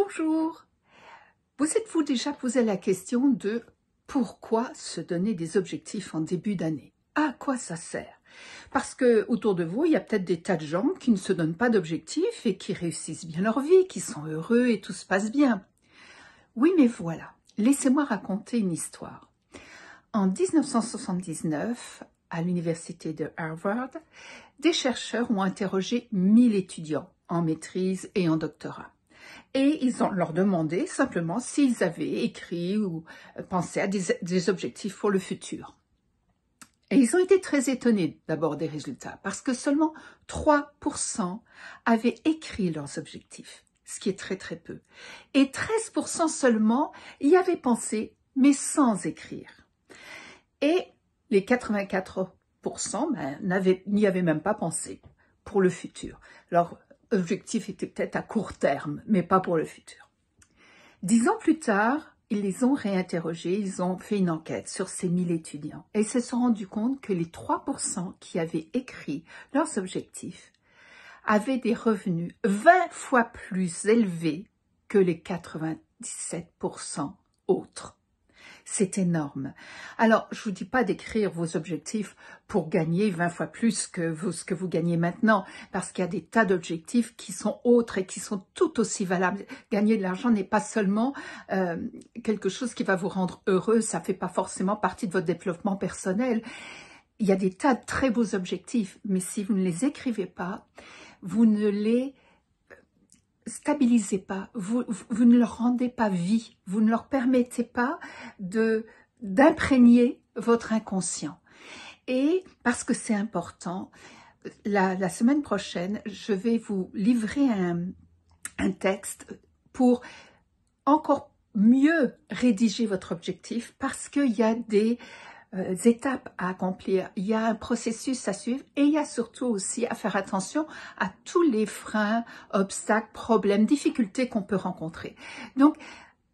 Bonjour. Vous êtes-vous déjà posé la question de pourquoi se donner des objectifs en début d'année? À quoi ça sert? Parce que autour de vous, il y a peut-être des tas de gens qui ne se donnent pas d'objectifs et qui réussissent bien leur vie, qui sont heureux et tout se passe bien. Oui, mais voilà, laissez-moi raconter une histoire. En 1979, à l'université de Harvard, des chercheurs ont interrogé 1000 étudiants en maîtrise et en doctorat. Et ils ont leur demandé simplement s'ils avaient écrit ou pensé à des objectifs pour le futur. Et ils ont été très étonnés d'abord des résultats, parce que seulement 3% avaient écrit leurs objectifs, ce qui est très très peu. Et 13% seulement y avaient pensé, mais sans écrire. Et les 84% n'y avaient même pas pensé pour le futur. Leur objectif était peut-être à court terme, mais pas pour le futur. 10 ans plus tard, ils les ont réinterrogés, ils ont fait une enquête sur ces 1000 étudiants et ils se sont rendus compte que les 3% qui avaient écrit leurs objectifs avaient des revenus 20 fois plus élevés que les 97% autres. C'est énorme. Alors, je vous dis pas d'écrire vos objectifs pour gagner 20 fois plus que ce que vous gagnez maintenant, parce qu'il y a des tas d'objectifs qui sont autres et qui sont tout aussi valables. Gagner de l'argent n'est pas seulement quelque chose qui va vous rendre heureux, ça fait pas forcément partie de votre développement personnel. Il y a des tas de très beaux objectifs, mais si vous ne les écrivez pas, vous ne les stabilisez pas, vous ne leur rendez pas vie, vous ne leur permettez pas d'imprégner votre inconscient. Et parce que c'est important, la semaine prochaine, je vais vous livrer un texte pour encore mieux rédiger votre objectif, parce qu'il y a des étapes à accomplir, il y a un processus à suivre et il y a surtout aussi à faire attention à tous les freins, obstacles, problèmes, difficultés qu'on peut rencontrer. Donc,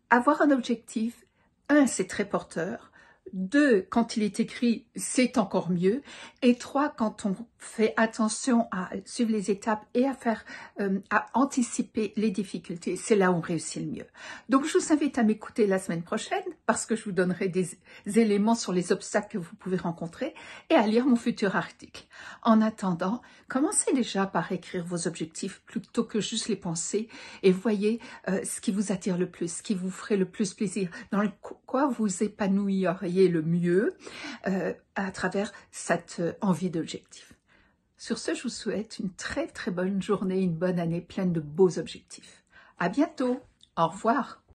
avoir un objectif, 1, c'est très porteur. 2, quand il est écrit, c'est encore mieux. Et 3, quand on fait attention à suivre les étapes et à anticiper les difficultés, c'est là où on réussit le mieux. Donc, je vous invite à m'écouter la semaine prochaine parce que je vous donnerai des éléments sur les obstacles que vous pouvez rencontrer et à lire mon futur article. En attendant, commencez déjà par écrire vos objectifs plutôt que juste les penser et voyez ce qui vous attire le plus, ce qui vous ferait le plus plaisir, dans quoi vous épanouiriez le mieux à travers cette envie d'objectif. Sur ce, je vous souhaite une très très bonne journée, une bonne année pleine de beaux objectifs. À bientôt, au revoir.